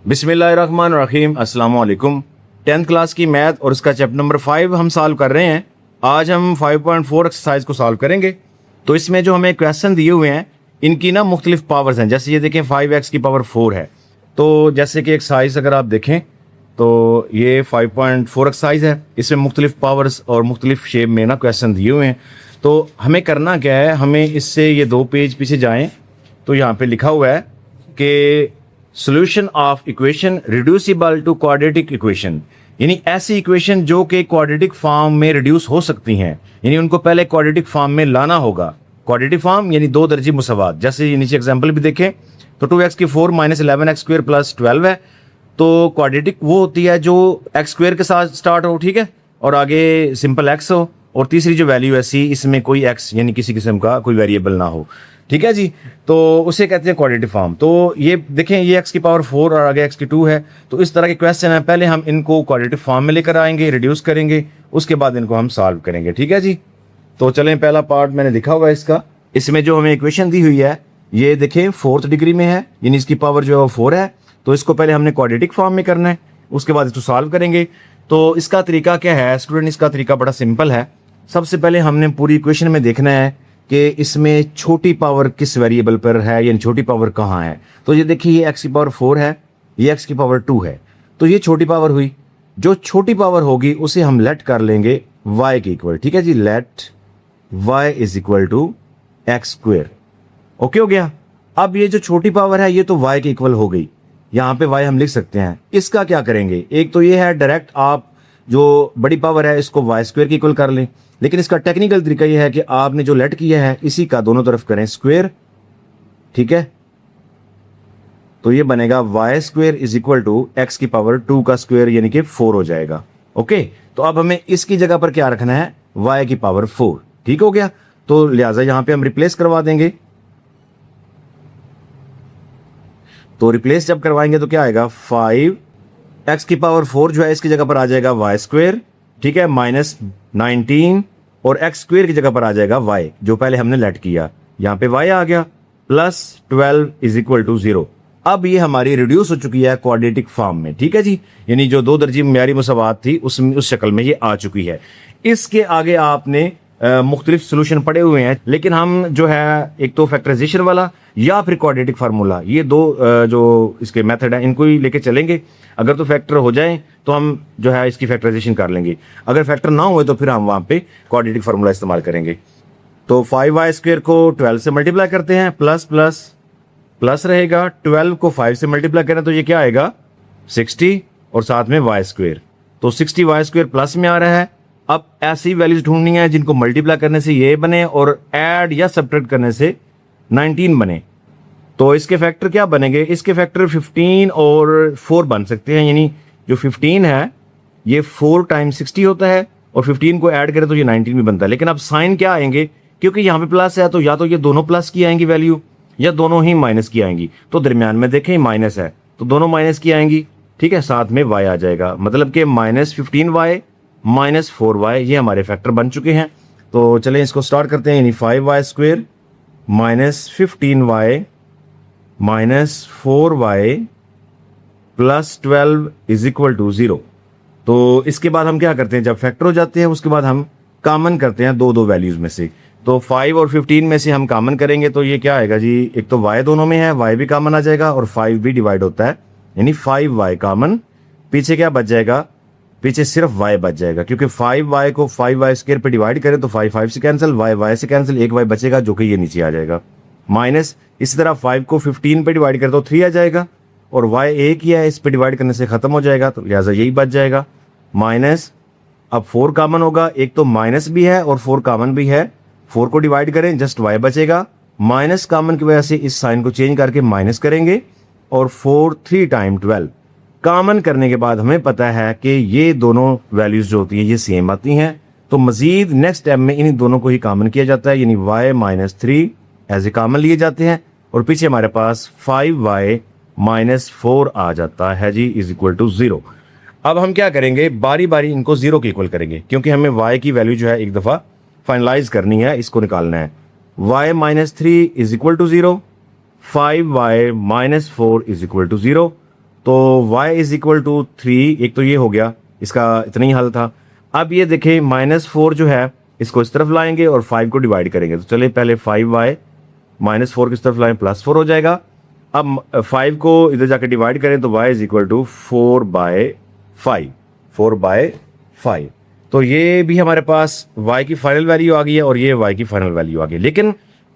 बिस्मिल्लाहिर्रहमानिर्रहीम, अस्सलाम वालेकुम। 10th क्लास की मैथ और इसका चैप्टर नंबर 5 हम सॉल्व कर रहे हैं। आज हम 5.4 एक्सरसाइज को सॉल्व करेंगे। तो इसमें जो हमें क्वेश्चन दिए हुए हैं इनकी ना मुख्तलिफ पावर्स हैं। जैसे ये देखें 5x की पावर 4 है। तो जैसे कि एक्सरसाइज अगर आप देखें तो ये 5.4 एक्सरसाइज है। इसमें मुख्तलिफ पावर्स और मुख्तलिफ शेप में ना क्वेश्चन दिए हुए हैं। तो हमें करना क्या है, हमें इससे ये 2 पेज पीछे जाएँ तो यहाँ पर लिखा हुआ है कि solution of equation reducible to quadratic equation, यानी ऐसी इक्वेशन जो कि क्वाड्रेटिक फॉर्म में रिड्यूस हो सकती हैं, यानी उनको पहले क्वाड्रेटिक फॉर्म में लाना होगा। क्वाड्रेटिक फॉर्म यानी 2 दर्जी मुसावात। जैसे ये नीचे एग्जांपल भी देखें तो 2x की 4 माइनस 11x² प्लस 12 है। तो क्वाड्रेटिक वो होती है जो x² के साथ स्टार्ट हो, ठीक है, और आगे सिंपल x हो, और तीसरी जो वैल्यू है c, इसमें कोई x यानी किसी किस्म का कोई वेरिएबल ना हो, ठीक है जी। तो उसे कहते हैं क्वाड्रेटिक फॉर्म। तो ये देखें ये x की पावर 4 और आगे x की 2 है। तो इस तरह के क्वेश्चन है, पहले हम इनको क्वाड्रेटिक फॉर्म में लेकर आएंगे, रिड्यूस करेंगे, उसके बाद इनको हम सॉल्व करेंगे, ठीक है जी। तो चलें, पहला पार्ट मैंने लिखा हुआ है इसका। इसमें जो हमें इक्वेशन दी हुई है ये देखें 4th डिग्री में है, यानी इसकी पावर जो है वो 4 है। तो इसको पहले हमने क्वाड्रेटिक फॉर्म में करना है, उसके बाद इसको सॉल्व करेंगे। तो इसका तरीका क्या है स्टूडेंट, इसका तरीका बड़ा सिंपल है। सबसे पहले हमने पूरी इक्वेशन में देखना है कि इसमें छोटी पावर किस वेरिएबल पर है, यानी छोटी पावर कहाँ है। तो ये देखिए ये x की पावर 4 है, ये x की पावर 2 है, तो ये छोटी पावर हुई। जो छोटी पावर होगी उसे हम लेट कर लेंगे y के इक्वल, ठीक है जी। Let y is equal to x²। Okay हो गया। अब ये जो छोटी पावर है ये तो y के इक्वल हो गई, यहाँ पे y हम लिख सकते हैं। इसका क्या करेंगे, एक तो ये है डायरेक्ट आप जो बड़ी पावर है इसको y² के इक्वल कर लें, लेकिन इसका टेक्निकल तरीका ये है कि आपने जो लेट किया है इसी का दोनों तरफ करें स्क्वायर, ठीक है। तो ये बनेगा y² is equal to x की पावर 2 का स्क्वायर, यानी कि 4 हो जाएगा। ओके, तो अब हमें इसकी जगह पर क्या रखना है, y की पावर 4, ठीक हो गया। तो लिहाजा यहां पे हम रिप्लेस करवा देंगे। तो रिप्लेस जब करवाएंगे तो क्या आएगा, 5x की पावर 4 जो है इसकी जगह पर आ जाएगा y², ठीक है, माइनस 19, और x² की जगह पर आ जाएगा y जो पहले हमने लेट किया, यहाँ पे y आ गया, प्लस 12 इज इक्वल टू 0। अब ये हमारी रिड्यूस हो चुकी है क्वाड्रेटिक फॉर्म में, ठीक है जी, यानी जो 2 दर्जी म्यारी मुसावात थी उस शक्ल में ये आ चुकी है। इसके आगे आपने मुख्तलिफ सोल्यूशन पड़े हुए हैं, लेकिन हम जो है एक तो फैक्टराइजेशन वाला या फिर क्वाड्रेटिक फार्मूला, ये 2 जो इसके मेथड है इनको ही लेके चलेंगे। अगर तो फैक्टर हो जाए तो हम जो है इसकी फैक्टराइजेशन कर लेंगे, अगर फैक्टर ना हुए तो फिर हम वहाँ पे क्वाड्रेटिक फार्मूला इस्तेमाल करेंगे। तो 5y² को 12 से मल्टीप्लाई करते हैं, प्लस प्लस प्लस रहेगा, 12 को 5 से मल्टीप्लाई करें तो ये क्या आएगा 60, और साथ में y²। तो 60y² प्लस में आ रहा है। अब ऐसी वैल्यूज ढूंढनी है जिनको मल्टीप्लाई करने से ये बने और ऐड या सब्ट्रैक्ट करने से 19 बने। तो इसके फैक्टर क्या बनेंगे, इसके फैक्टर 15 और 4 बन सकते हैं, यानी जो 15 है ये 4 टाइम्स 60 होता है, और 15 को ऐड करें तो ये 19 भी बनता है। लेकिन अब साइन क्या आएंगे, क्योंकि यहाँ पे प्लस है तो या तो ये दोनों प्लस की आएंगी वैल्यू या दोनों ही माइनस की आएंगी। तो दरमियान में देखें माइनस है तो दोनों माइनस की आएंगी, ठीक है, साथ में y आ जाएगा, मतलब कि -15y माइनस 4y, ये हमारे फैक्टर बन चुके हैं। तो चलें इसको स्टार्ट करते हैं, यानी 5y² minus 15y minus 4y plus 12 is equal to 0। तो इसके बाद हम क्या करते हैं, जब फैक्टर हो जाते हैं उसके बाद हम कॉमन करते हैं 2 वैल्यूज में से। तो 5 और 15 में से हम कॉमन करेंगे तो ये क्या आएगा जी, एक तो y दोनों में है, y भी कॉमन आ जाएगा, और 5 भी डिवाइड होता है, यानी 5y कॉमन। पीछे क्या बच जाएगा, पीछे सिर्फ y बच जाएगा, क्योंकि 5y को 5y² पे डिवाइड करें तो 5 से कैंसिल, y से कैंसिल, एक y बचेगा जो कि ये नीचे आ जाएगा, माइनस इसी तरह 5 को 15 पे डिवाइड करें तो 3 आ जाएगा, और y एक ही है, इस पे डिवाइड करने से खत्म हो जाएगा, तो लिहाजा यही बच जाएगा, माइनस। अब 4 कॉमन होगा, एक तो माइनस भी है और 4 कॉमन भी है, 4 को डिवाइड करें जस्ट y बचेगा, माइनस कॉमन की वजह से इस साइन को चेंज करके माइनस करेंगे, और 4 3 टाइम 12 कॉमन करने के बाद हमें पता है कि ये दोनों वैल्यूज जो होती हैं ये सेम आती हैं। तो मजीद नेक्स्ट स्टेप में इन्हीं दोनों को ही कॉमन किया जाता है, यानी y - 3 एज ए कॉमन लिए जाते हैं, और पीछे हमारे पास 5y - 4 आ जाता है जी, इज इक्वल टू 0। अब हम क्या करेंगे, बारी बारी इनको 0 के इक्वल करेंगे, क्योंकि हमें y की वैल्यू जो है एक दफ़ा फाइनलाइज करनी है, इसको निकालना है। y - 3 is equal to 0, 5y - 4 is equal to 0। तो y इज इक्वल टू 3, एक तो ये हो गया, इसका इतना ही हल था। अब ये देखें -4 जो है इसको इस तरफ लाएंगे और 5 को डिवाइड करेंगे। तो चलिए पहले 5y -4 किस तरफ लाएं, +4 हो जाएगा। अब 5 को इधर जाके डिवाइड करें तो y इज इक्वल टू 4/5। तो ये भी हमारे पास y की फाइनल वैल्यू आ गई है और ये y की फाइनल वैल्यू आ गई। लेकिन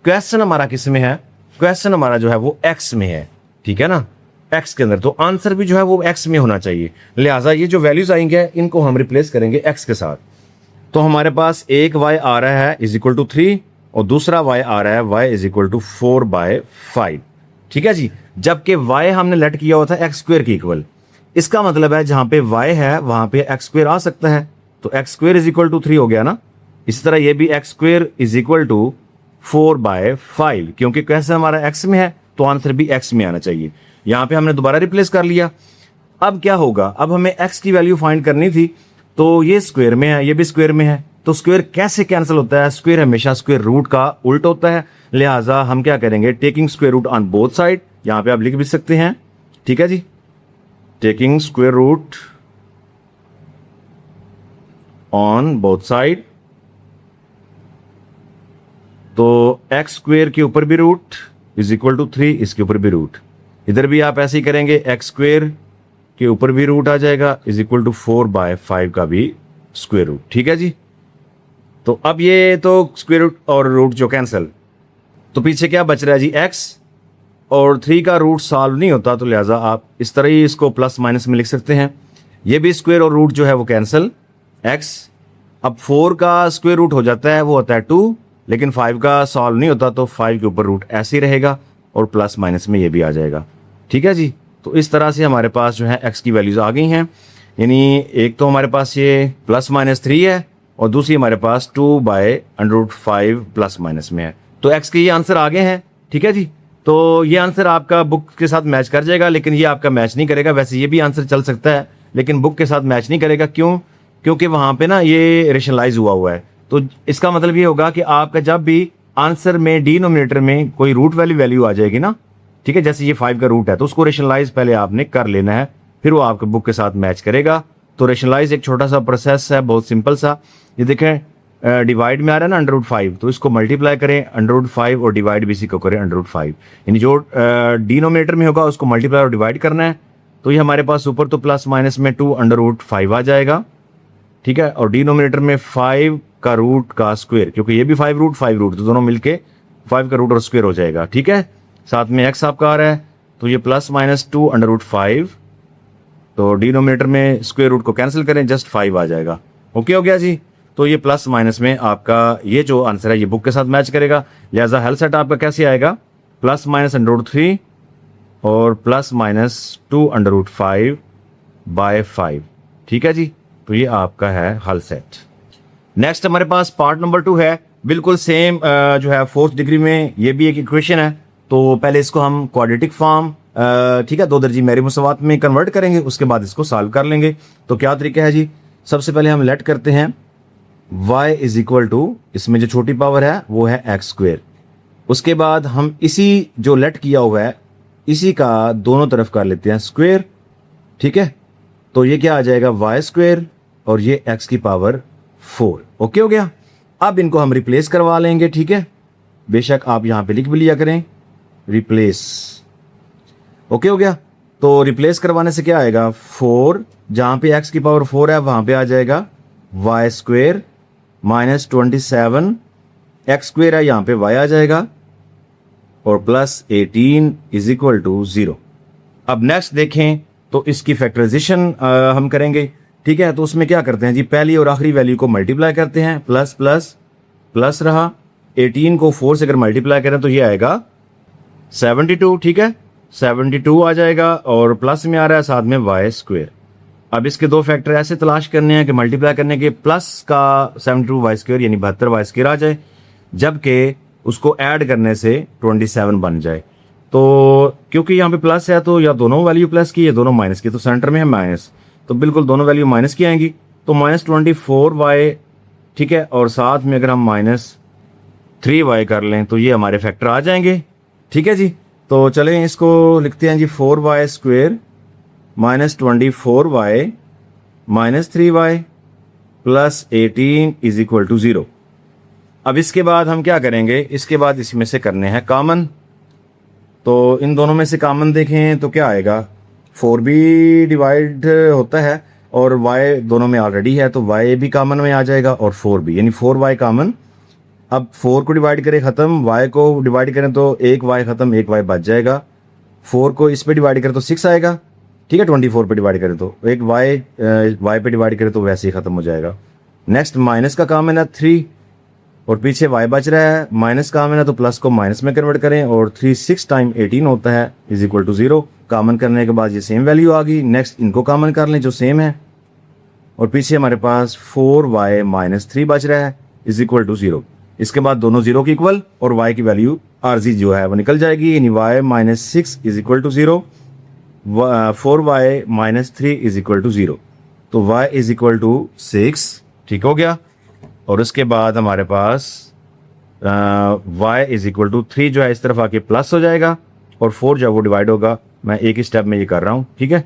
क्वेश्चन हमारा किस में है, क्वेश्चन हमारा जो है वो x में है, ठीक है ना, x के अंदर। तो आंसर भी जो है वो x में होना चाहिए, लिहाजा ये जो वैल्यूज आएंगे इनको हम रिप्लेस करेंगे x के साथ। तो हमारे पास एक y आ रहा है इज इक्वल टू 3 और दूसरा y आ रहा है y इज इक्वल टू 4/5, ठीक है जी। जबकि y हमने लेट किया हुआ था x स्क्वायर के इक्वल। इसका मतलब है जहां पे y है वहां पे x स्क्वायर आ सकता है, तो x square is equal to 3 हो गया ना। इसी तरह ये भी x square is equal to 4/5, क्योंकि क्वेश्चन हमारा x में है तो आंसर भी x में आना चाहिए। यहां पे हमने दोबारा रिप्लेस कर लिया। अब क्या होगा, अब हमें x की वैल्यू फाइंड करनी थी, तो ये स्क्वायर में है, ये भी स्क्वायर में है, तो स्क्वायर कैसे कैंसिल होता है, स्क्वायर हमेशा स्क्वायर रूट का उल्टा होता है। लिहाजा हम क्या करेंगे, taking square root on both side, यहां पे आप लिख भी सकते हैं, ठीक है जी, taking square root on both side. तो एक्स स्क्वायर के ऊपर भी रूट इज इक्वल टू 3, इसके ऊपर भी रूट, इधर भी आप ऐसे ही करेंगे, एक्स स्क्वायर के ऊपर भी रूट आ जाएगा इज इक्वल टू 4/5 का भी स्क्वायर रूट, ठीक है जी। तो अब ये तो स्क्वायर रूट और रूट जो कैंसिल, तो पीछे क्या बच रहा है जी, x, और 3 का रूट सॉल्व नहीं होता, तो लिहाजा आप इस तरह ही इसको प्लस माइनस में लिख सकते हैं। ये भी स्क्वायर और रूट जो है वो कैंसिल, x। अब 4 का स्क्वायर रूट हो जाता है, वो होता है 2, लेकिन 5 का सॉल्व नहीं होता, तो 5 के ऊपर रूट ऐसे ही रहेगा और प्लस माइनस में ये भी आ जाएगा, ठीक है जी। तो इस तरह से हमारे पास जो है x की वैल्यूज आ गई हैं, यानी एक तो हमारे पास ये +-3 है और दूसरी हमारे पास 2/√5 प्लस माइनस में है। तो x के ये आंसर आ गए हैं, ठीक है जी। तो ये आंसर आपका बुक के साथ मैच कर जाएगा, लेकिन ये आपका मैच नहीं करेगा। वैसे ये भी आंसर चल सकता है, लेकिन बुक के साथ मैच नहीं करेगा। क्यों? क्योंकि वहाँ पे ना ये रेशनलाइज हुआ है। तो इसका मतलब ये होगा कि आपका जब भी आंसर में डिनोमिनेटर में कोई रूट वाली वैल्यू आ जाएगी ना, ठीक है, जैसे ये 5 का रूट है, तो उसको रेशनलाइज पहले आपने कर लेना है, फिर वो आपके बुक के साथ मैच करेगा। तो रेशनलाइज एक छोटा सा प्रोसेस है, बहुत सिंपल सा। ये देखें, डिवाइड में आ रहा है ना √5, तो इसको मल्टीप्लाई करें √5 और डिवाइड भी इसी को करें √5, यानी जो डिनोमिनेटर में होगा उसको मल्टीप्लाई और डिवाइड करना है। तो ये हमारे पास ऊपर तो प्लस माइनस में 2√5 आ जाएगा, ठीक है, और डिनोमिनेटर में 5 का रूट का स्क्वायर, क्योंकि ये भी 5 रूट तो दोनों मिलके 5 का रूट और स्क्वायर हो जाएगा, ठीक है। साथ में x आपका आ रहा है, तो ये +-2√5, तो डिनोमिनेटर में स्क्वायर रूट को कैंसिल करें, जस्ट 5 आ जाएगा। ओके हो गया जी। तो ये प्लस माइनस में आपका ये जो आंसर है ये बुक के साथ मैच करेगा। लिहाजा हेल्थ सेट आपका कैसे आएगा, +-√3 और +-2√5/5, ठीक है जी। तो ये आपका है हल सेट। नेक्स्ट हमारे पास पार्ट नंबर 2 है, बिल्कुल सेम जो है 4th डिग्री में ये भी एक इक्वेशन है। तो पहले इसको हम क्वाड्रेटिक फॉर्म, ठीक है, 2 दर्जी मेरी मुसावात में कन्वर्ट करेंगे, उसके बाद इसको सॉल्व कर लेंगे। तो क्या तरीका है जी, सबसे पहले हम लेट करते हैं y इज इक्वल टू, इसमें जो छोटी पावर है वो है एक्स स्क्वायर। उसके बाद हम इसी जो लेट किया हुआ है इसी का दोनों तरफ कर लेते हैं स्क्वायर, ठीक है। तो ये क्या आ जाएगा, y स्क्वायर और ये x की पावर 4। ओके हो गया। अब इनको हम रिप्लेस करवा लेंगे, ठीक है, बेशक आप यहां पे लिख भी लिया करें रिप्लेस। ओके हो गया। तो रिप्लेस करवाने से क्या आएगा, 4, जहां पे x की पावर 4 है वहां पे आ जाएगा y स्क्वायर -27, x स्क्वायर है, यहां पे y आ जाएगा, और +18 इज इक्वल टू 0। अब नेक्स्ट देखें तो इसकी फैक्टराइजेशन हम करेंगे, ठीक है। तो उसमें क्या करते हैं जी, पहली और आखिरी वैल्यू को मल्टीप्लाई करते हैं, प्लस प्लस प्लस रहा, 18 को 4 से अगर मल्टीप्लाई करें तो ये आएगा 72, ठीक है, 72 आ जाएगा, और प्लस में आ रहा है साथ में y स्क्वायर। अब इसके 2 फैक्टर ऐसे तलाश करने हैं कि मल्टीप्लाई करने के प्लस का 72 y स्क्वायर यानी 72 y स्क्वायर आ जाए, जबकि उसको ऐड करने से 27 बन जाए। तो क्योंकि यहाँ पे प्लस है तो या दोनों वैल्यू प्लस की या दोनों माइनस की, तो सेंटर में है माइनस, तो बिल्कुल दोनों वैल्यू माइनस की आएंगी, तो -24y, ठीक है, और साथ में अगर हम -3y कर लें तो ये हमारे फैक्टर आ जाएंगे, ठीक है जी। तो चलें इसको लिखते हैं जी 4y square minus 24y minus 3y plus 18 is equal to 0। अब इसके बाद हम क्या करेंगे, इसके बाद इसमें से करने हैं कॉमन। तो इन दोनों में से कॉमन देखें तो क्या आएगा, 4 भी डिवाइड होता है और y दोनों में ऑलरेडी है, तो y भी कॉमन में आ जाएगा और 4 भी, यानी 4y कॉमन। अब 4 को डिवाइड करें ख़त्म, y को डिवाइड करें तो एक y ख़त्म, एक y बच जाएगा। 4 को इस पे डिवाइड करें तो 6 आएगा, ठीक है। 24 पे डिवाइड करें तो एक y पे डिवाइड करें तो वैसे ही ख़त्म हो जाएगा। नेक्स्ट माइनस का कॉमन है 3 और पीछे y बच रहा है, माइनस कॉमन है तो प्लस को माइनस में कन्वर्ट करें और 3 6 टाइम 18 होता है इज इक्वल टू 0। कॉमन करने के बाद ये सेम वैल्यू आ गई। नेक्स्ट इनको कॉमन कर लें जो सेम है और पीछे हमारे पास 4y माइनस 3 बच रहा है इज इक्वल टू 0। इसके बाद दोनों 0 की इक्वल और y की वैल्यू आरजी जो है वो निकल जाएगी, यानी y minus 6 is equal to 0, 4y minus 3 is equal to 0। तो y इज इक्वल टू 6, ठीक हो गया। और उसके बाद हमारे पास y इज इक्वल टू 3 जो है इस तरफ आके प्लस हो जाएगा और 4 जो है वो डिवाइड होगा। मैं एक ही स्टेप में ये कर रहा हूँ, ठीक है।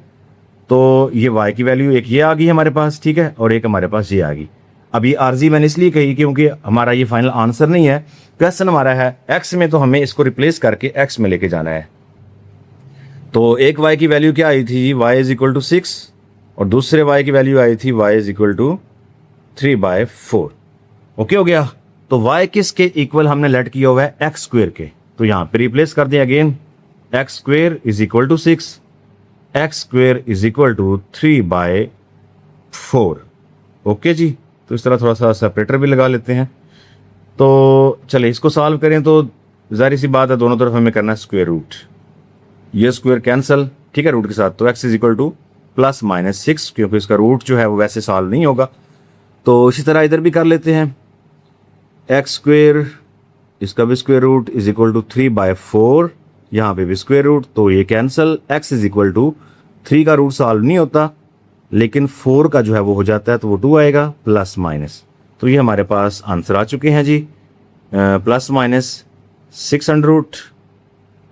तो ये y की वैल्यू एक ये आ गई हमारे पास, ठीक है, और एक हमारे पास ये आ गई। अब ये आरजी मैंने इसलिए कही क्योंकि हमारा ये फाइनल आंसर नहीं है, क्वेश्चन हमारा है x में, तो हमें इसको रिप्लेस करके x में लेके जाना है। तो एक y की वैल्यू क्या आई थी, y इज इक्वल टू 6 और दूसरे y की वैल्यू आई थी y is equal to 3/4। Okay हो गया। तो y किसके इक्वल हमने लेट किया हुआ है, एक्स स्क्वेयर के। तो यहाँ पे रिप्लेस कर दें again, x square is equal to 6, x square is equal to 3/4। Okay जी। तो इस तरह थोड़ा सा सेपरेटर भी लगा लेते हैं। तो चले इसको सॉल्व करें तो जाहिर सी बात है दोनों तरफ हमें करना है स्क्वायर रूट, ये स्क्वायर कैंसिल, ठीक है, रूट के साथ। तो x is equal two plus minus 6 क्योंकि इसका रूट जो है वो वैसे सॉल्व नहीं होगा। तो इसी तरह इधर भी कर लेते हैं, एक्स स्क्वेयर इसका भी square root is equal to 3/4, यहाँ पे भी स्क्वायर रूट, तो ये cancel. x is equal to 3 का रूट सॉल्व नहीं होता लेकिन 4 का जो है वो हो जाता है, तो वो 2 आएगा प्लस माइनस। तो ये हमारे पास आंसर आ चुके हैं जी, plus minus 6 under root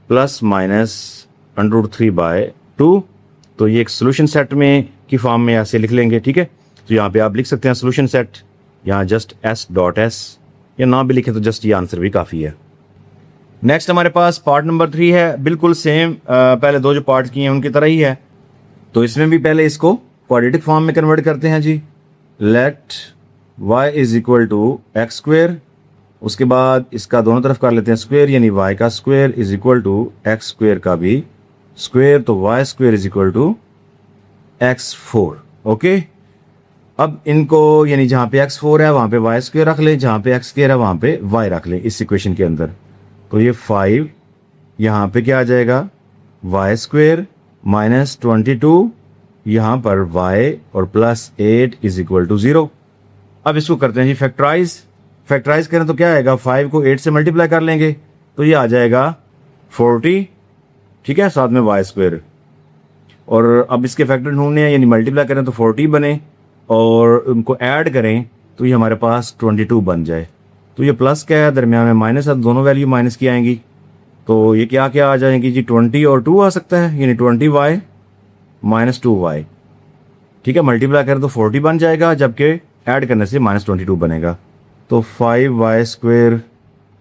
plus minus under root 3/2। तो ये एक सोल्यूशन सेट में की फॉर्म में ऐसे लिख लेंगे, ठीक है। तो यहाँ पे आप लिख सकते हैं सोल्यूशन सेट, यहाँ जस्ट s.s, या ना भी लिखें तो जस्ट ये आंसर भी काफ़ी है। नेक्स्ट हमारे पास पार्ट नंबर 3 है, बिल्कुल सेम पहले दो जो पार्ट किए हैं उनकी तरह ही है। तो इसमें भी पहले इसको क्वाड्रेटिक फॉर्म में कन्वर्ट करते हैं जी। Let y is equal to x square, उसके बाद इसका दोनों तरफ कर लेते हैं स्क्वेयर, यानी y का square is equal to x square का भी स्क्वेयर, तो y square is equal to x4। Okay. अब इनको यानी जहाँ पे x4 है वहाँ पे y स्क्वेयर रख लें, जहाँ पे x स्क्वेयर है वहाँ पे y रख लें इस इक्वेशन के अंदर। तो ये 5 यहाँ पे क्या आ जाएगा, y स्क्वेयर माइनस 22 यहाँ पर y और प्लस 8 इज इक्वल टू 0। अब इसको करते हैं जी फैक्टराइज। फैक्टराइज करें तो क्या आएगा, 5 को 8 से मल्टीप्लाई कर लेंगे तो ये आ जाएगा 40, ठीक है, साथ में y स्क्वेयर। और अब इसके फैक्टर ढूंढने हैं, यानी मल्टीप्लाई करें तो 40 बने और उनको ऐड करें तो ये हमारे पास 22 बन जाए। तो ये प्लस क्या है, दरमियान में माइनस है, दोनों वैल्यू माइनस की आएंगी। तो ये क्या क्या आ जाएंगी जी, 20 और 2 आ सकता है, यानी 20y माइनस 2y, ठीक है। मल्टीप्लाई करें तो 40 बन जाएगा, जबकि ऐड करने से माइनस 22 बनेगा। तो 5y square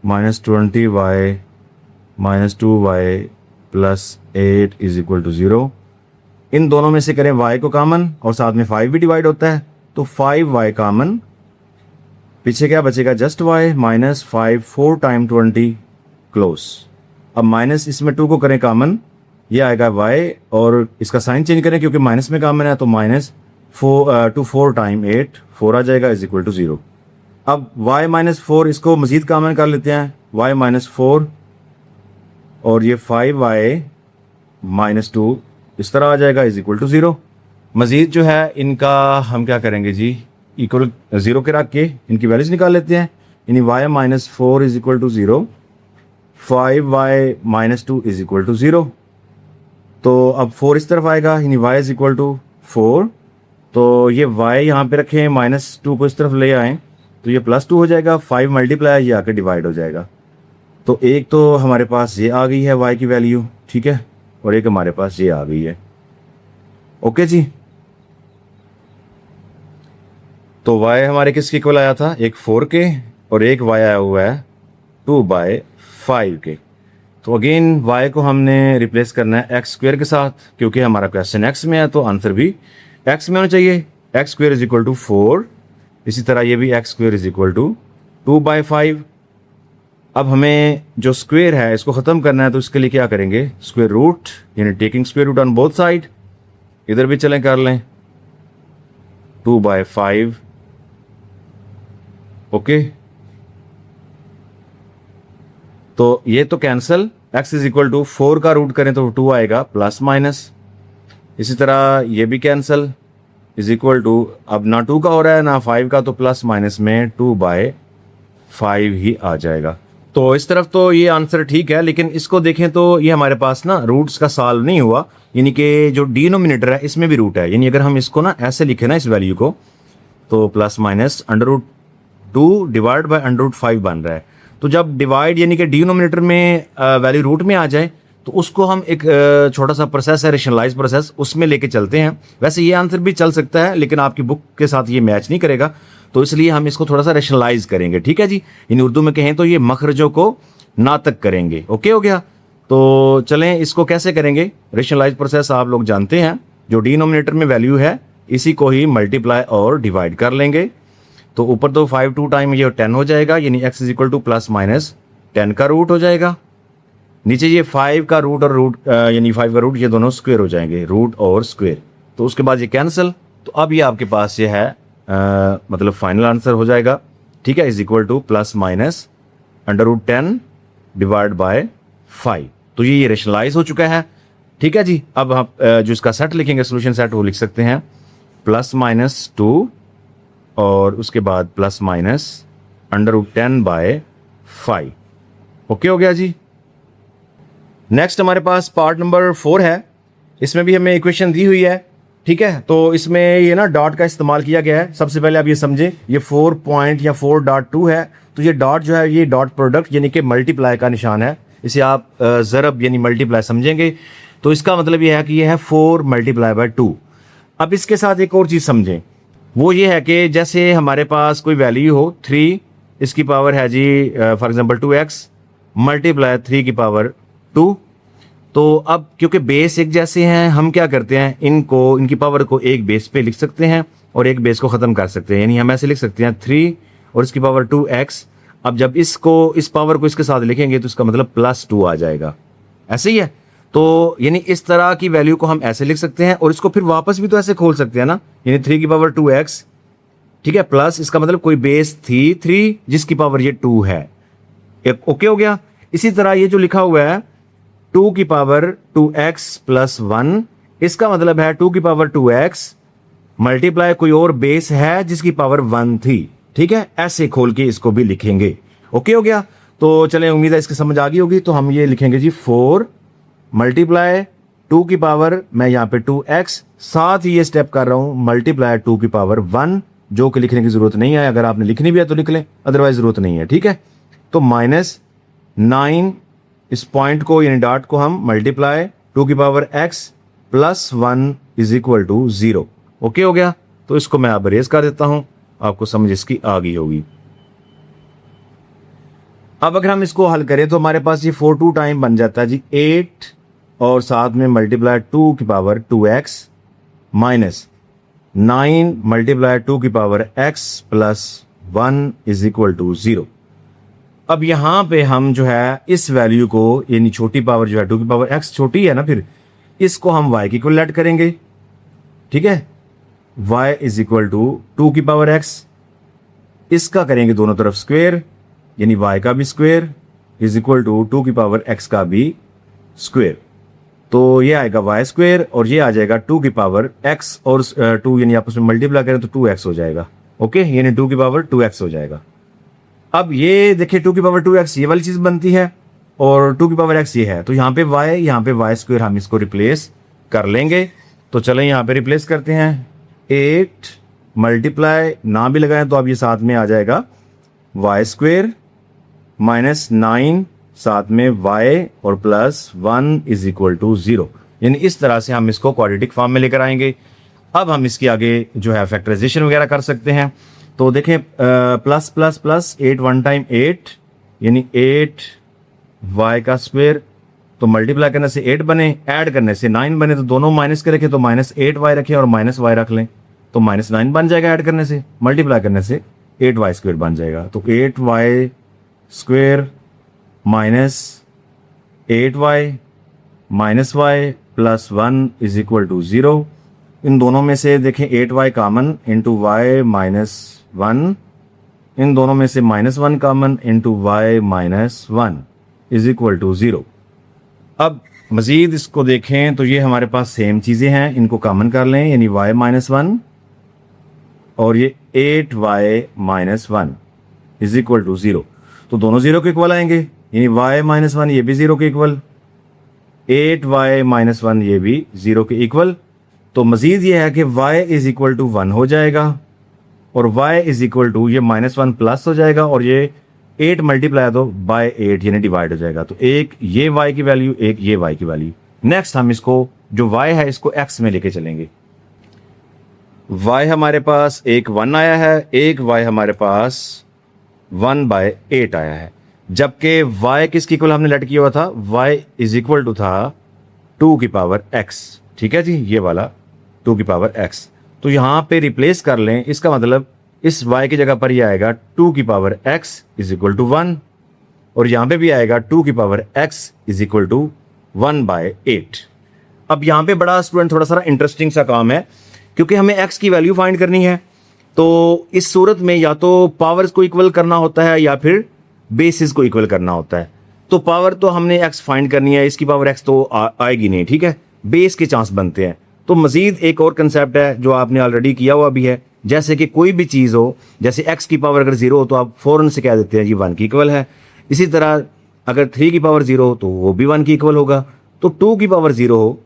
minus 20y minus 2y plus 8 is equal to 0। इन दोनों में से करें y को कॉमन और साथ में 5 भी डिवाइड होता है, तो 5y कॉमन, पीछे क्या बचेगा, just y minus 5 4 time 20 close. अब माइनस इसमें 2 को करें कॉमन, ये आएगा y और इसका साइन चेंज करें क्योंकि माइनस में कॉमन है, तो माइनस 4 टाइम 8 4 आ जाएगा इज इक्वल टू 0। अब y माइनस 4 इसको मजीद कॉमन कर लेते हैं, y माइनस 4 और ये 5y माइनस 2 इस तरह आ जाएगा इज इक्वल टू 0। मजीद जो है इनका हम क्या करेंगे जी, इक्वल 0 के रख के इनकी वैल्यूज निकाल लेते हैं, यानी y minus 4 is equal to 0, 5y minus 2 is equal to 0। तो अब 4 इस तरफ आएगा, यानी y इज इक्वल टू 4। तो ये y यहाँ पे रखें, माइनस 2 को इस तरफ ले आएँ तो ये प्लस 2 हो जाएगा, 5 मल्टीप्लाई ये आके डिवाइड हो जाएगा। तो एक तो हमारे पास ये आ गई है y की वैल्यू, ठीक है, और एक हमारे पास ये आ गई है। ओके जी, तो y हमारे किसके इक्वल आया था, एक 4 के और एक y आया हुआ है 2/5 के। तो अगेन y को हमने रिप्लेस करना है एक्स स्क्वेयर के साथ, क्योंकि हमारा क्वेश्चन x में है तो आंसर भी x में होना चाहिए। X square is equal to 4, इसी तरह ये भी x square is equal to 2/5। अब हमें जो स्क्वेयर है इसको ख़त्म करना है, तो इसके लिए क्या करेंगे, स्क्वेयर रूट, यानी taking square root on both side. इधर भी चलें कर लें 2/5, ओके। तो ये तो cancel, x is equal to 4 का रूट करें तो 2 आएगा प्लस माइनस। इसी तरह ये भी कैंसल, इज इक्वल टू, अब ना 2 का हो रहा है ना 5 का, तो प्लस माइनस में 2/5 ही आ जाएगा। तो इस तरफ तो ये आंसर ठीक है, लेकिन इसको देखें तो ये हमारे पास ना रूट्स का सॉल्व नहीं हुआ, यानी कि जो डिनोमिनेटर है इसमें भी रूट है। यानी अगर हम इसको ना ऐसे लिखें ना इस वैल्यू को, तो प्लस माइनस √2 डिवाइड बाय √5 बन रहा है। तो जब डिवाइड यानी कि डिनोमिनेटर में वैल्यू रूट में आ जाए, तो उसको हम एक छोटा सा प्रोसेस है, रेशनलाइज प्रोसेस, उसमें लेके चलते हैं। वैसे ये आंसर भी चल सकता है, लेकिन आपकी बुक के साथ ये मैच नहीं करेगा, तो इसलिए हम इसको थोड़ा सा रेशनलाइज करेंगे, ठीक है जी। इन उर्दू में कहें तो ये मखरजों को नातक करेंगे, ओके हो गया। तो चलें इसको कैसे करेंगे, रेशनलाइज प्रोसेस आप लोग जानते हैं, जो डिनोमिनेटर में वैल्यू है इसी को ही मल्टीप्लाई और डिवाइड कर लेंगे। तो ऊपर तो 5 2 टाइम ये 10 हो जाएगा, यानी x is equal two plus minus 10 का रूट हो जाएगा। नीचे ये 5 का रूट और रूट यानी 5 का रूट, ये दोनों स्क्वायर हो जाएंगे, रूट और स्क्वायर। तो उसके बाद ये कैंसिल, तो अब ये आपके पास ये है मतलब फाइनल आंसर हो जाएगा, ठीक है, is equal two plus minus √10 divide by 5। तो ये रेशनलाइज हो चुका है, ठीक है जी। अब हम जो इसका सेट लिखेंगे, सोल्यूशन सेट, वो लिख सकते हैं प्लस माइनस 2 और उसके बाद प्लस माइनस √10/5, ओके हो गया जी। नेक्स्ट हमारे पास पार्ट नंबर 4 है, इसमें भी हमें इक्वेशन दी हुई है, ठीक है। तो इसमें ये ना डॉट का इस्तेमाल किया गया है। सबसे पहले आप ये समझें, ये 4 पॉइंट या 4.2 है, तो ये डॉट जो है ये डॉट प्रोडक्ट यानी कि मल्टीप्लाई का निशान है। इसे आप ज़रब यानी मल्टीप्लाई समझेंगे, तो इसका मतलब ये है कि ये है 4 × 2। अब इसके साथ एक और चीज़ समझें, वो ये है कि जैसे हमारे पास कोई वैल्यू हो 3, इसकी पावर है जी फॉर एग्जांपल 2x मल्टीप्लाई 3 की पावर 2। तो अब क्योंकि बेस एक जैसे हैं, हम क्या करते हैं, इनकी पावर को एक बेस पे लिख सकते हैं और एक बेस को ख़त्म कर सकते हैं। यानी हम ऐसे लिख सकते हैं 3 और इसकी पावर 2x। अब जब इस पावर को इसके साथ लिखेंगे तो इसका मतलब +2 आ जाएगा, ऐसे ही है। तो यानी इस तरह की वैल्यू को हम ऐसे लिख सकते हैं और इसको फिर वापस भी तो ऐसे खोल सकते हैं ना, यानी 3 की पावर 2x, ठीक है, प्लस इसका मतलब कोई बेस थी 3 जिसकी पावर ये 2 है, ओके हो गया। इसी तरह ये जो लिखा हुआ है 2 की पावर 2x + 1, इसका मतलब है 2 की पावर 2x मल्टीप्लाई कोई और बेस है जिसकी पावर 1 थी, ठीक है। ऐसे खोल के इसको भी लिखेंगे, ओके हो गया। तो चलें, उम्मीद है इसकी समझ आ गई होगी। तो हम ये लिखेंगे जी 4 मल्टीप्लाई 2 की पावर, मैं यहाँ पे 2x, साथ ही ये स्टेप कर रहा हूँ मल्टीप्लाई 2 की पावर 1, जो कि लिखने की जरूरत नहीं है। अगर आपने लिखनी भी है तो लिख लें, अदरवाइज जरूरत नहीं है, ठीक है। तो -9, इस पॉइंट को यानी डॉट को हम मल्टीप्लाई 2 की power x + 1 is equal to 0, okay हो गया। तो इसको मैं अब रेज कर देता हूं, आपको समझ इसकी आ गई होगी। अब अगर हम इसको हल करें तो हमारे पास ये 4 2 टाइम बन जाता है जी 8 और साथ में मल्टीप्लाई 2 की पावर 2x माइनस 9 मल्टीप्लाई 2 की power x + 1 is equal to 0। अब यहाँ पे हम जो है इस वैल्यू को यानी छोटी पावर जो है 2 की पावर x छोटी है ना, फिर इसको हम y की इक्वलेट करेंगे, ठीक है। y इज इक्वल टू 2 की पावर x, इसका करेंगे दोनों तरफ स्क्वेयर, यानी y का भी स्क्वेयर इज इक्वल टू 2 की पावर x का भी स्क्वेयर। तो ये आएगा y स्क्वेयर और ये आ जाएगा 2 की पावर x और 2 यानी आपस में मल्टीप्लाई करें तो 2x हो जाएगा, ओके, यानी 2 की पावर 2x हो जाएगा। अब ये देखिए 2 की पावर 2x ये वाली चीज बनती है और 2 की पावर x ये है, तो यहाँ पे y स्क्वेयर हम इसको रिप्लेस कर लेंगे। तो चलें यहाँ पे रिप्लेस करते हैं, 8 मल्टीप्लाई ना भी लगाएं तो अब ये साथ में आ जाएगा y स्क्वेयर -9 साथ में y और +1 इज इक्वल टू 0। यानी इस तरह से हम इसको क्वाड्रेटिक फॉर्म में लेकर आएंगे। अब हम इसके आगे जो है फैक्टराइजेशन वगैरह कर सकते हैं। तो देखें plus plus plus 8 one time 8 यानी 8y का स्क्वायर, तो मल्टीप्लाई करने से 8 बने, ऐड करने से 9 बने, तो दोनों माइनस के रखें तो -8y रखें और -y रख लें तो -9 बन जाएगा ऐड करने से, मल्टीप्लाई करने से 8y स्क्वायर बन जाएगा। तो 8y square minus 8y minus y plus 1 is equal to 0। इन दोनों में से देखें 8y common into y minus 1, इन दोनों में से -1 common into y minus 1 is equal to 0। अब मज़ीद इसको देखें तो ये हमारे पास सेम चीज़ें हैं, इनको कॉमन कर लें यानी y माइनस 1 और ये 8y minus 1 is equal to 0। तो दोनों 0 के इक्वल आएंगे यानी y माइनस 1 ये भी 0 के इक्वल, 8y माइनस 1 ये भी 0 के इक्वल। तो मज़ीद ये है कि y इज इक्वल टू 1 हो जाएगा और y इज इक्वल टू ये -1 प्लस हो जाएगा और ये 8 मल्टीप्लाई तो बाय 8 यानी डिवाइड हो जाएगा। तो एक ये y की वैल्यू, एक ये y की वैल्यू। नेक्स्ट हम इसको जो y है इसको x में लेके चलेंगे। y हमारे पास एक 1 आया है, एक y हमारे पास 1/8 आया है, जबकि y किसकी इक्वल हमने लेट किया हुआ था, y इज इक्वल टू था 2 की पावर x। ठीक है जी, ये वाला 2 की पावर x। तो यहाँ पे रिप्लेस कर लें, इसका मतलब इस y की जगह पर ये आएगा 2 की power x is equal to 1 और यहाँ पे भी आएगा 2 की power x is equal to 1/8। अब यहाँ पे बड़ा स्टूडेंट थोड़ा सा इंटरेस्टिंग सा काम है, क्योंकि हमें x की वैल्यू फाइंड करनी है। तो इस सूरत में या तो पावर्स को इक्वल करना होता है या फिर बेसिस को इक्वल करना होता है। तो पावर तो हमने x फाइंड करनी है, इसकी पावर x तो आएगी नहीं, ठीक है, बेस के चांस बनते हैं। तो मजीद एक और कंसेप्ट है जो आपने ऑलरेडी किया हुआ भी है, जैसे कि कोई भी चीज़ हो, जैसे x की पावर अगर 0 हो तो आप फ़ौरन से कह देते हैं जी 1 की इक्वल है। इसी तरह अगर 3 की पावर 0 हो तो वो भी 1 की इक्वल होगा। तो 2 की पावर 0 हो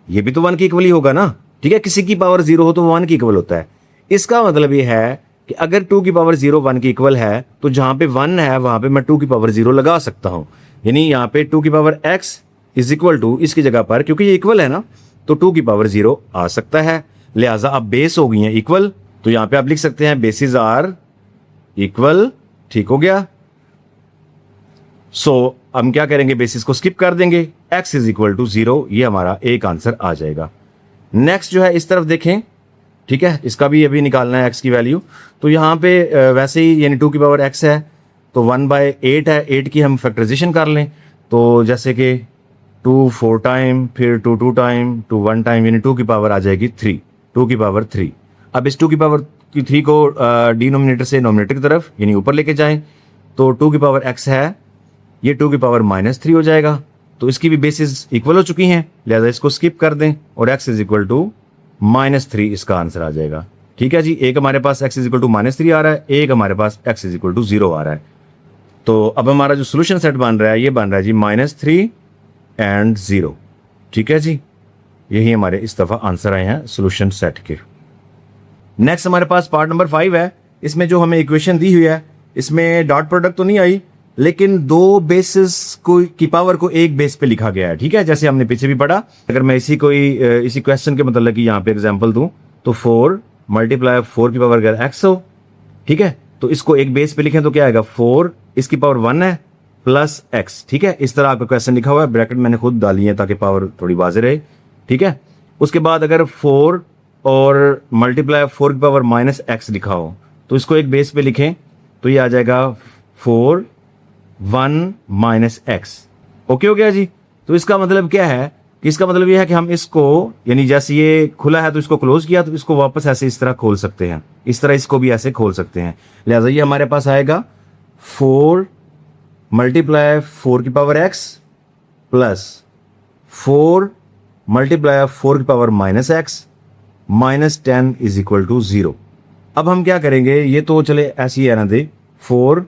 ये भी तो 1 की इक्वल ही होगा ना, ठीक है। किसी की पावर 0 हो तो 1 की इक्वल होता है। इसका मतलब ये है कि अगर 2 की पावर 0 1 की इक्वल है तो जहाँ पे 1 है वहाँ पे मैं 2 की पावर 0 लगा सकता हूँ, यानी यहाँ पे 2 की power x is equal to इसकी जगह पर, क्योंकि ये इक्वल है ना, तो 2 की पावर 0 आ सकता है। लिहाजा अब बेस हो गई हैं इक्वल, तो यहाँ पे आप लिख सकते हैं बेसिस आर इक्वल। ठीक हो गया। सो हम क्या करेंगे, बेसिस को स्किप कर देंगे, x इज इक्वल टू 0, ये हमारा एक आंसर आ जाएगा। नेक्स्ट जो है इस तरफ देखें, ठीक है, इसका भी अभी निकालना है x की वैल्यू। तो यहाँ पे वैसे ही यानी 2 की पावर x है तो 1/8 है, 8 की हम फैक्टराइजेशन कर लें तो जैसे कि 2 4 टाइम, फिर 2 2 टाइम, 2 1 टाइम, यानी 2 की पावर आ जाएगी 3, 2 की पावर 3। अब इस 2 की पावर की 3 को डिनोमिनेटर से नोमिनेटर की तरफ यानी ऊपर लेके जाएं तो 2 की पावर x है, ये 2 की पावर -3 हो जाएगा। तो इसकी भी बेसिस इक्वल हो चुकी हैं, लिहाजा इसको स्किप कर दें और x इज इक्वल टू -3 इसका आंसर आ जाएगा। ठीक है जी, एक हमारे पास x इज इक्वल टू -3 आ रहा है, एक हमारे पास x इज इक्वल टू 0 आ रहा है। तो अब हमारा जो सोल्यूशन सेट बन रहा है ये बन रहा है जी -3 एंड 0। ठीक है जी, यही हमारे इस दफ़ा आंसर आए हैं सोल्यूशन सेट के। नेक्स्ट हमारे पास पार्ट नंबर 5 है। इसमें जो हमें इक्वेशन दी हुई है इसमें डॉट प्रोडक्ट तो नहीं आई, लेकिन दो बेसिस को की पावर को एक बेस पे लिखा गया है। ठीक है, जैसे हमने पीछे भी पढ़ा। अगर मैं इसी क्वेश्चन के मतलब कि यहाँ पे एग्जांपल दूं तो 4 मल्टीप्लाई 4 की पावर अगर x हो, ठीक है, तो इसको एक बेस पे लिखें तो क्या आएगा, 4 इसकी पावर 1 है प्लस x। ठीक है, इस तरह आपका क्वेश्चन लिखा हुआ है, ब्रैकेट मैंने खुद डाली है ताकि पावर थोड़ी वाज़ेह रहे। ठीक है, उसके बाद अगर 4 और मल्टीप्लाई 4 की पावर -x लिखा हो तो इसको एक बेस पे लिखें तो ये आ जाएगा 4 1 -x। ओके हो गया जी। तो इसका मतलब क्या है कि इसका मतलब ये है कि हम इसको यानी जैसे ये खुला है तो इसको क्लोज किया तो इसको वापस ऐसे इस तरह खोल सकते हैं, इस तरह इसको भी ऐसे खोल सकते हैं। लिहाजा ये हमारे पास आएगा 4 मल्टीप्लाई 4 की पावर x प्लस 4 मल्टीप्लाई 4 की power -x -10 is equal to 0। अब हम क्या करेंगे, ये तो चले ऐसे ही रहने दे, 4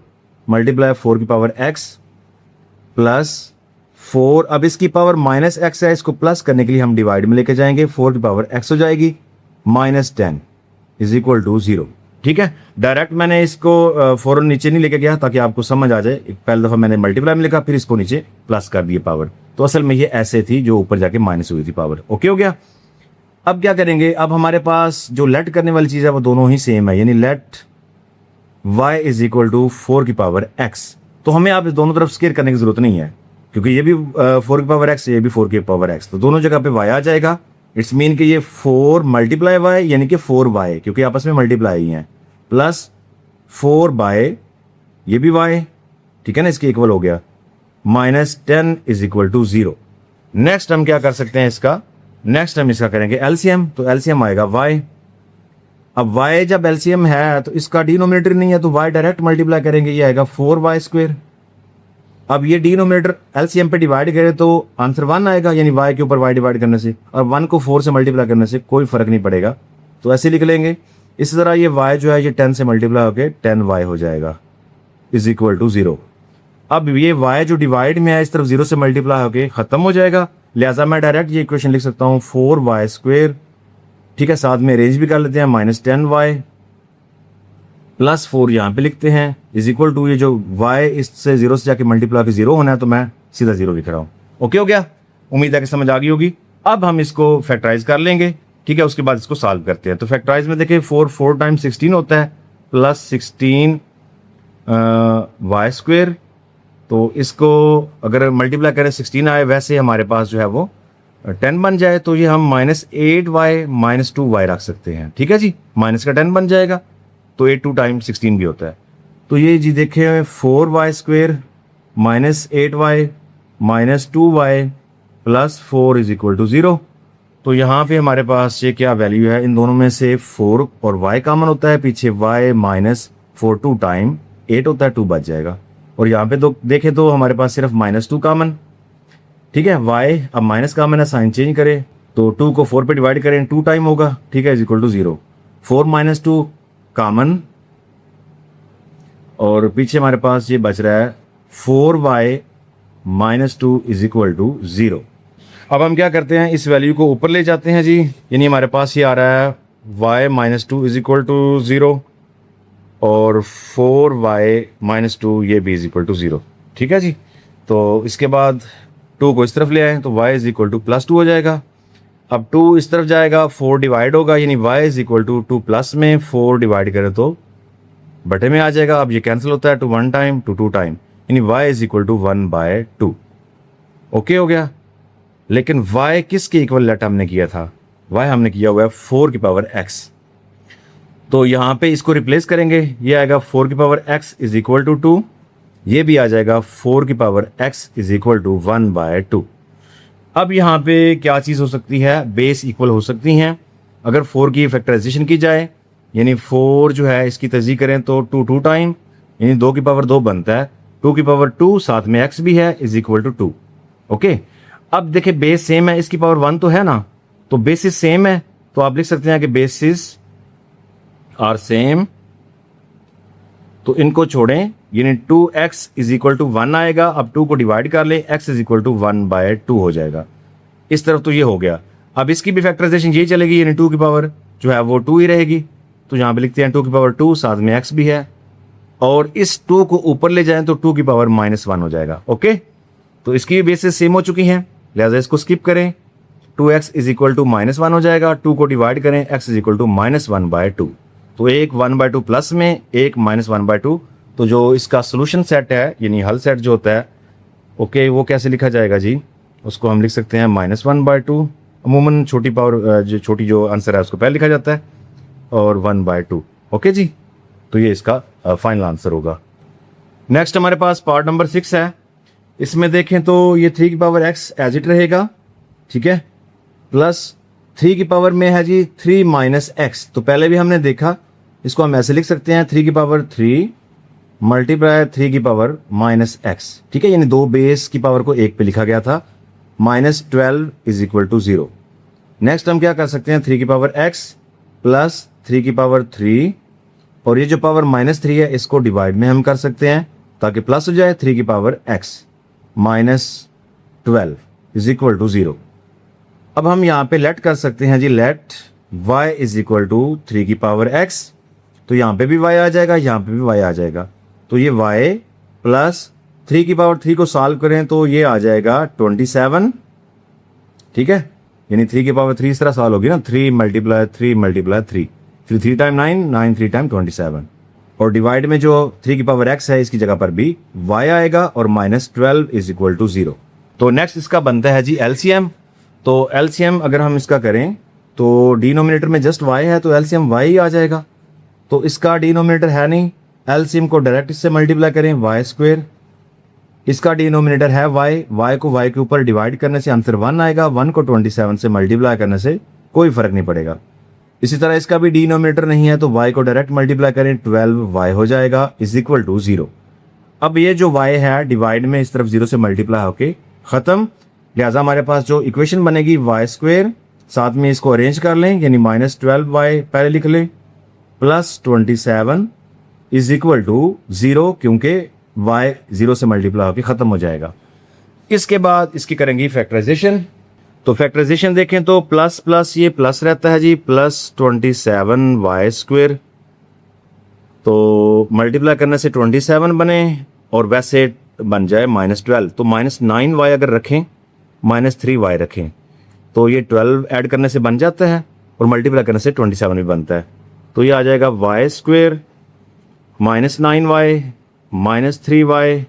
मल्टीप्लाई 4 की पावर x प्लस 4, अब इसकी पावर -x है, इसको प्लस करने के लिए हम डिवाइड में लेके जाएंगे, 4 की पावर x हो जाएगी -10 इज इक्वल टू 0। ठीक है, डायरेक्ट मैंने इसको फौरन नीचे नहीं लेके गया ताकि आपको समझ आ जाए। पहली दफ़ा मैंने मल्टीप्लाई में लिखा, फिर इसको नीचे प्लस कर दिए पावर, तो असल में ये ऐसे थी जो ऊपर जाके माइनस हुई थी पावर। ओके हो गया। अब क्या करेंगे, अब हमारे पास जो लेट करने वाली चीज़ है वो दोनों ही सेम है, यानी let y is equal to 4 की पावर x। तो हमें आप इस दोनों तरफ स्केयर करने की जरूरत नहीं है, क्योंकि ये भी 4 की पावर x, ये भी 4 की पावर x, तो दोनों जगह पे y आ जाएगा। इट्स मीन कि ये 4 मल्टीप्लाई y यानी कि 4y, क्योंकि आपस में मल्टीप्लाई ही हैं, प्लस 4 बाय ये भी y, ठीक है ना, इसके इक्वल हो गया, minus 10 is equal to 0। Next हम क्या कर सकते हैं इसका, नेक्स्ट हम इसका करेंगे एलसीएम, तो एलसीएम आएगा y। अब y जब एलसीएम है तो इसका डिनोमिनेटर नहीं है, तो y डायरेक्ट मल्टीप्लाई करेंगे, ये आएगा 4y स्क्वायर। अब ये डिनोमिनेटर एलसीएम पे डिवाइड करें तो आंसर 1 आएगा, यानी y के ऊपर y डिवाइड करने से, और 1 को 4 से मल्टीप्लाई करने से कोई फर्क नहीं पड़ेगा, तो ऐसे लिख लेंगे। इसी तरह ये y जो है ये 10 से मल्टीप्लाई होकर 10y हो जाएगा इज इक्वल टू 0। अब ये y जो डिवाइड में है इस तरफ 0 से मल्टीप्लाई होकर खत्म हो जाएगा, लिहाजा मैं डायरेक्ट ये इक्वेशन लिख सकता हूँ 4y स्क्वायर, ठीक है, साथ में अरेंज भी कर लेते हैं, माइनस 10y प्लस 4 यहाँ पे लिखते हैं इज इक्वल टू, ये जो y इससे 0 से जाके मल्टीप्लाई होकर 0 होना है, तो मैं सीधा 0 लिख रहा हूँ। ओके हो गया, उम्मीद है कि समझ आ गई होगी। अब हम इसको फैक्टराइज कर लेंगे, ठीक है, उसके बाद इसको सॉल्व करते हैं। तो फैक्टराइज में देखिए 4 टाइम्स 16 होता है, प्लस 16 y स्क्वायर, तो इसको अगर मल्टीप्लाई करें 16 आए, वैसे हमारे पास जो है वो 10 बन जाए, तो ये हम माइनस 8y माइनस 2y रख सकते हैं, ठीक है जी, माइनस का 10 बन जाएगा, तो 8 2 टाइम्स 16 भी होता है। तो ये जी देखिए 4y square minus 8y minus 2y plus 4 is equal to 0। तो यहाँ पे हमारे पास ये क्या वैल्यू है, इन दोनों में से 4 और y कॉमन होता है, पीछे y माइनस 4 2 टाइम 8 होता है, 2 बच जाएगा, और यहाँ पे तो देखें तो हमारे पास सिर्फ माइनस 2 कॉमन, ठीक है, y अब माइनस कॉमन है, साइन चेंज करें तो 2 को 4 पे डिवाइड करें 2 टाइम होगा, ठीक है, is equal to 0। 4 minus 2 common, और पीछे हमारे पास ये बच रहा है 4y minus 2 is equal to 0। अब हम क्या करते हैं, इस वैल्यू को ऊपर ले जाते हैं जी, यानी हमारे पास ये आ रहा है y minus 2 is equal to 0 और 4y माइनस 2 ये भी इज इक्वल टू 0, ठीक है जी। तो इसके बाद 2 को इस तरफ ले आए तो y is equal two plus 2 हो जाएगा। अब 2 इस तरफ जाएगा, 4 डिवाइड होगा, यानी y is equal to 2 plus में 4 डिवाइड करें तो बटे में आ जाएगा। अब ये कैंसिल होता है, 2 1 टाइम 2 2 टाइम, यानी y is equal to 1/2। Okay हो गया। लेकिन y किसके इक्वल लेट हमने किया था, y हमने किया हुआ है 4 की पावर x, तो यहाँ पे इसको रिप्लेस करेंगे, ये आएगा 4 की power x is equal to 2, ये भी आ जाएगा 4 की power x is equal to 1/2। अब यहाँ पे क्या चीज़ हो सकती है, बेस इक्वल हो सकती हैं अगर 4 की फैक्टराइजेशन की जाए, यानी 4 जो है इसकी तज़ीह करें तो 2 2 टाइम, यानी 2 की पावर 2 बनता है, 2 की पावर 2 साथ में x भी है इज इक्वल टू 2। ओके, अब देखिए बेस सेम है, इसकी पावर 1 तो है ना, तो बेसिस सेम है, तो आप लिख सकते हैं कि बेसिस आर सेम, तो इनको छोड़ें, यानी 2x इज इक्वल टू 1 आएगा। अब 2 को डिवाइड कर लें, x इज इक्वल टू 1/2 हो जाएगा। इस तरफ तो ये हो गया। अब इसकी भी फैक्टराइजेशन यही चलेगी, यानी 2 की पावर जो है वो 2 ही रहेगी, तो यहाँ पे लिखते हैं 2 की पावर 2 साथ में x भी है, और इस 2 को ऊपर ले जाएं तो 2 की पावर -1 हो जाएगा। ओके, तो इसकी बेसिस सेम हो चुकी हैं, लिहाजा इसको स्किप करें, 2x इज इक्वल टू -1 हो जाएगा, 2 को डिवाइड करें, x इज इक्वल टू -1/2, तो एक 1/2 प्लस में एक -1/2, तो जो इसका सोल्यूशन सेट है यानी हल सेट जो होता है, ओके, वो कैसे लिखा जाएगा जी, उसको हम लिख सकते हैं -1/2, अमूमन छोटी पावर छोटी जो आंसर है उसको पहले लिखा जाता है, और 1/2। ओके जी, तो ये इसका फाइनल आंसर होगा। नेक्स्ट हमारे पास पार्ट नंबर 6 है। इसमें देखें तो ये 3 की पावर x एज इट रहेगा, ठीक है, प्लस 3 की पावर में है जी 3 माइनस x, तो पहले भी हमने देखा, इसको हम ऐसे लिख सकते हैं 3 की पावर 3 मल्टीप्लाई 3 की पावर -x, ठीक है, यानी 2 बेस की पावर को 1 पे लिखा गया था, -12 इज इक्वल टू 0। नेक्स्ट हम क्या कर सकते हैं, 3 की पावर x प्लस 3 की पावर 3, और ये जो पावर -3 है इसको डिवाइड में हम कर सकते हैं ताकि प्लस हो जाए, 3 की power x -12 is equal to 0। अब हम यहाँ पे लेट कर सकते हैं जी, let y is equal to 3 की पावर x, तो यहाँ पे भी y आ जाएगा, यहाँ पे भी y आ जाएगा, तो ये y प्लस 3 की पावर 3 को सॉल्व करें तो ये आ जाएगा 27, ठीक है, यानी 3 की पावर 3 इस तरह सॉल्व होगी ना, 3 मल्टीप्लाई 3 मल्टीप्लाई 3, 3 टाइम 9, 9 3 टाइम 27, और डिवाइड में जो 3 की पावर x है इसकी जगह पर भी y आएगा और -12 इज इक्वल टू 0। तो नेक्स्ट इसका बनता है जी एलसीएम। तो एलसीएम अगर हम इसका करें तो डिनोमिनेटर में जस्ट y है तो एलसीएम y ही आ जाएगा, तो इसका डिनोमिनेटर है नहीं, एलसीएम को डायरेक्ट इससे मल्टीप्लाई करें y², इसका डिनोमिनेटर है y को y के ऊपर डिवाइड करने से आंसर 1 आएगा, 1 को 27 से मल्टीप्लाई करने से कोई फर्क नहीं पड़ेगा। इसी तरह इसका भी डिनोमिनेटर नहीं है तो y को डायरेक्ट मल्टीप्लाई करें, 12y हो जाएगा इज इक्वल टू 0। अब ये जो y है डिवाइड में इस तरफ 0 से मल्टीप्लाई होके ख़त्म, लिहाजा हमारे पास जो इक्वेशन बनेगी y², साथ में इसको अरेंज कर लें, यानी -12y पहले लिख लें प्लस 27 इज इक्वल टू 0, क्योंकि y 0 से मल्टीप्लाई होकर ख़त्म हो जाएगा। इसके बाद इसकी करेंगे फैक्टराइजेशन। तो फैक्टराइजेशन देखें तो प्लस प्लस ये प्लस रहता है जी, प्लस 27y², तो मल्टीप्लाई करने से 27 बने और वैसे बन जाए -12, तो -9y अगर रखें, -3y रखें तो ये 12 ऐड करने से बन जाता है और मल्टीप्लाई करने से 27 भी बनता है, तो ये आ जाएगा y² -9y -3y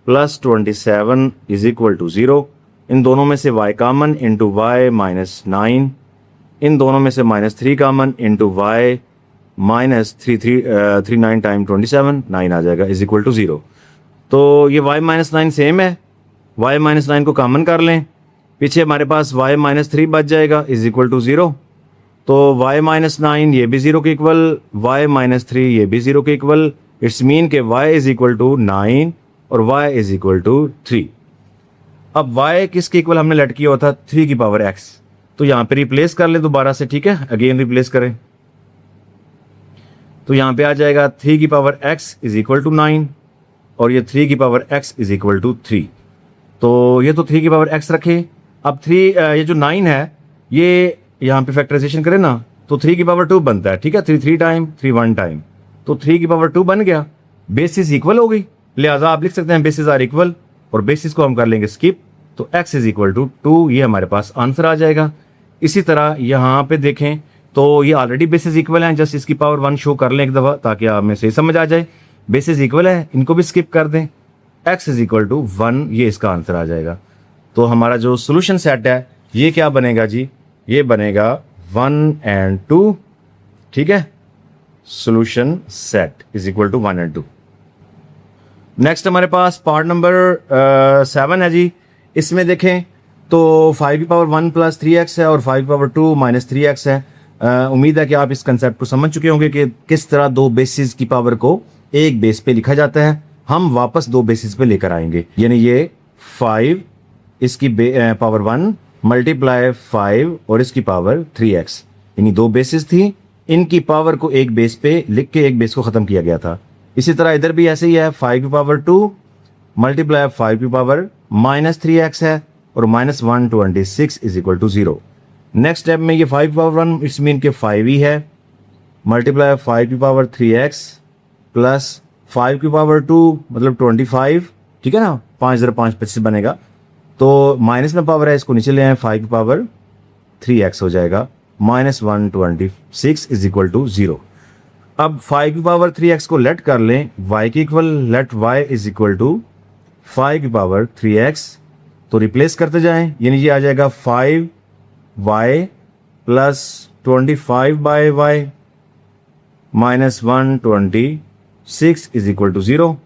plus 27 is equal to 0। इन दोनों में से y कॉमन इंटू y -9, इन दोनों में से -3 कॉमन इंटू y -39 टाइम 27, 9 आ जाएगा इज इक्वल टू 0। तो ये y -9 सेम है, y -9 को कॉमन कर लें, पीछे हमारे पास y -3 बच जाएगा इज इक्वल टू 0। तो y -9 ये भी 0 के इक्वल, y -3 ये भी 0 के इक्वल, इट्स मीन के y इज इक्वल टू 9 और y इज इक्वल टू 3। अब y किसके इक्वल हमने लेट किया हुआ था, 3 की पावर x, तो यहाँ पे रिप्लेस कर ले दोबारा से, ठीक है, अगेन रिप्लेस करें तो यहाँ पे आ जाएगा 3 की power x is equal to 9 और ये 3 की power x is equal to 3। तो ये तो 3 की पावर x रखें, अब 3 ये जो 9 है ये यहाँ पे फैक्टराइजेशन करें ना तो 3 की पावर 2 बनता है, ठीक है, 3 टाइम 3 1 टाइम, तो 3 की पावर 2 बन गया, बेसिस इक्वल हो गई, लिहाजा आप लिख सकते हैं बेसिस आर इक्वल और बेसिस को हम कर लेंगे स्किप, तो x इज इक्वल टू 2, ये हमारे पास आंसर आ जाएगा। इसी तरह यहाँ पे देखें तो ये ऑलरेडी बेसिस इक्वल हैं, जस्ट इसकी पावर 1 शो कर लें एक दफ़ा ताकि आप में सही समझ आ जाए, बेसिस इक्वल है, इनको भी स्किप कर दें, x इज इक्वल टू 1, ये इसका आंसर आ जाएगा। तो हमारा जो सोल्यूशन सेट है ये क्या बनेगा जी, ये बनेगा 1 and 2, ठीक है, solution set is equal to 1 and 2। Next हमारे पास पार्ट नंबर 7 है जी। इसमें देखें तो 5 की पावर 1 प्लस 3x है और 5 की पावर 2 माइनस 3x है। उम्मीद है कि आप इस कंसेप्ट को समझ चुके होंगे कि किस तरह दो बेसिस की पावर को एक बेस पे लिखा जाता है। हम वापस दो बेसिस पे लेकर आएंगे, यानी ये 5 इसकी पावर 1 मल्टीप्लाई 5 और इसकी पावर 3x, यानी दो बेसिस थी, इनकी पावर को एक बेस पे लिख के एक बेस को ख़त्म किया गया था। इसी तरह इधर भी ऐसे ही है, 5 की पावर 2 मल्टीप्लाई 5 की पावर माइनस 3x है और minus 126 is equal to 0। Next step में ये 5 की पावर 1 इट्स मीन के 5 ही है, मल्टीप्लाई 5 की पावर 3x प्लस 5 की पावर 2 मतलब 25, ठीक है ना, 5 0 5 25 बनेगा, तो माइनस में पावर है, इसको नीचे ले आए, 5 की पावर 3x हो जाएगा, माइनस 126 इज इक्वल टू 0। अब 5 की पावर 3x को लेट कर लें y की equal, let y is equal to 5 की पावर 3x, तो रिप्लेस करते जाएं, यानी ये आ जाएगा 5y plus 25 by y minus 126 is equal to 0।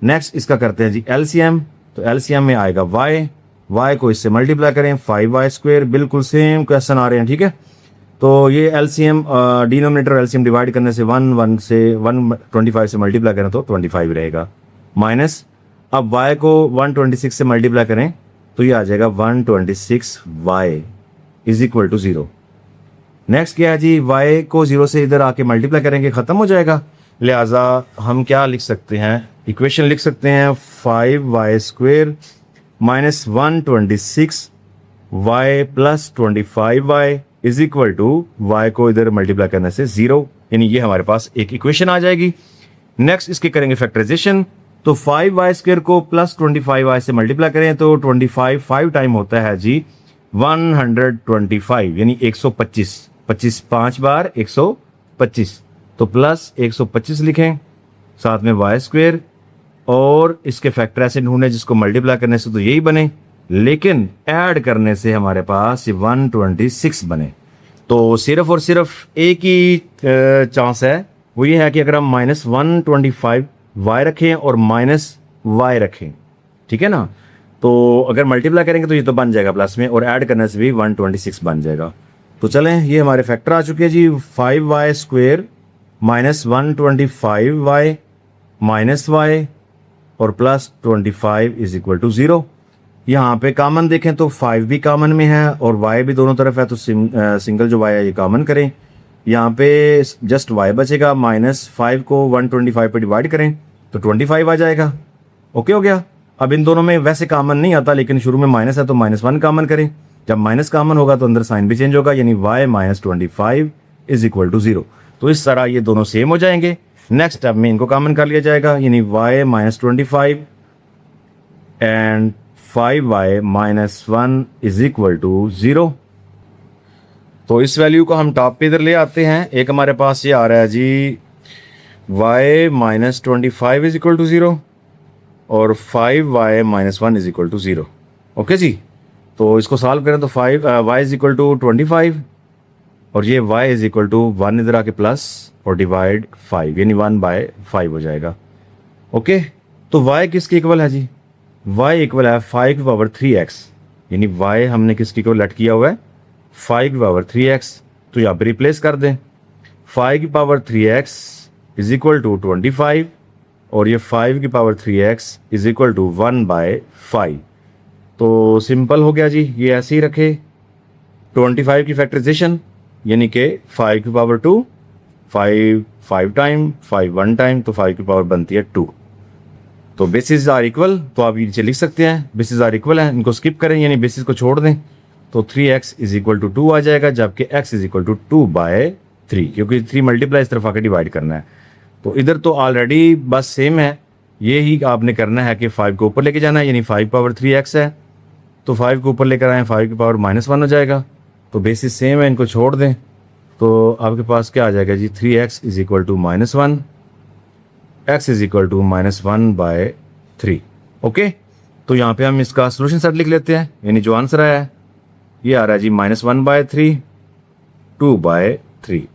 Next इसका करते हैं जी एलसीएम, तो एलसीएम में आएगा y को इससे मल्टीप्लाई करें, 5y², बिल्कुल सेम क्वेश्चन आ रहे हैं, ठीक है। तो ये एलसीएम डिनोमिनेटर एलसीएम डिवाइड करने से 1 से 125 से मल्टीप्लाई करें तो 25 रहेगा, माइनस अब y को 126 से मल्टीप्लाई करें तो ये आ जाएगा 126y is equal to 0। Next क्या है जी, y को 0 से इधर आके मल्टीप्लाई करेंगे, ख़त्म हो जाएगा, लिहाजा हम क्या लिख सकते हैं, इक्वेशन लिख सकते हैं 5y² minus 126y plus 25y is equal to y को इधर मल्टीप्लाई करने से 0, यानी ये हमारे पास एक इक्वेशन आ जाएगी। नेक्स्ट इसके करेंगे फैक्टराइजेशन, तो 5y² को प्लस 25y से मल्टीप्लाई करें तो 25 5 टाइम होता है जी 125 यानी 125, 25 5 बार 125, तो प्लस 125 लिखें, साथ में y², और इसके फैक्टर ऐसे ढूंढे जिसको मल्टीप्लाई करने से तो यही बने, लेकिन ऐड करने से हमारे पास 126 बने। तो सिर्फ और सिर्फ एक ही चांस है, वो ये है कि अगर हम -125 y रखें और -y रखें, ठीक है ना, तो अगर मल्टीप्लाई करेंगे तो ये तो बन जाएगा प्लस में, और ऐड करने से भी 126 बन जाएगा। तो चलें, ये हमारे फैक्टर आ चुके हैं जी, 5y² -125y -y और प्लस 25 इज इक्वल टू 0। यहाँ पे कॉमन देखें तो 5 भी कॉमन में है और y भी दोनों तरफ है, तो सिंगल जो y है ये कॉमन करें। यहाँ पे जस्ट y बचेगा, -5 को 125 पे डिवाइड करें तो 25 आ जाएगा। ओके हो गया। अब इन दोनों में वैसे कॉमन नहीं आता, लेकिन शुरू में माइनस है तो -1 कॉमन करें। जब माइनस कॉमन होगा तो अंदर साइन भी चेंज होगा, यानी y -25 इज इक्वल टू 0। तो इस तरह ये दोनों सेम हो जाएंगे। नेक्स्ट स्टेप में इनको कॉमन कर लिया जाएगा, यानी y -25 and 5y -1 is equal to 0। तो इस वैल्यू को हम टॉप पे इधर ले आते हैं। एक हमारे पास ये आ रहा है जी y -25 इज इक्वल टू 0 और 5y -1 is equal to 0। Okay जी, तो इसको सॉल्व करें तो y इज इक्वल टू 25 और ये y इज इक्वल टू 1 इधर आके प्लस और डिवाइड 5 यानी 1/5 हो जाएगा। ओके, तो y किसके इक्वल है जी? y इक्वल है 5 की पावर 3x, यानी y हमने किसके इक्वल लेट किया हुआ है 5 की पावर 3x। तो यहाँ पे रिप्लेस कर दें, 5 की power 3x is equal to 25 और ये 5 की power 3x is equal to 1/5। तो सिंपल हो गया जी, ये ऐसे ही रखे। 25 की फैक्टराइजेशन यानी कि 5 की पावर 2, 5 टाइम, 5 1 टाइम, तो 5 की पावर बनती है 2। तो बेसिस आर इक्वल, तो आप नीचे लिख सकते हैं बेसिस आर इक्वल है, इनको स्किप करें यानी बेसिस को छोड़ दें, तो 3x इज इक्वल टू 2 आ जाएगा, जबकि x इज इक्वल टू 2/3, क्योंकि 3 मल्टीप्लाई इस तरफ आकर डिवाइड करना है। तो इधर तो ऑलरेडी बस सेम है, ये ही आपने करना है कि 5 को ऊपर लेके जाना है, यानी 5 पावर 3x है, तो 5 को ऊपर लेकर आए 5 की पावर -1 हो जाएगा। तो बेसिस सेम है, इनको छोड़ दें तो आपके पास क्या आ जाएगा जी 3x is equal to -1, x is equal to -1/3। Okay, तो यहाँ पे हम इसका सोल्यूशन सेट लिख लेते हैं, यानी जो आंसर आया है ये आ रहा है जी -1/3, 2/3।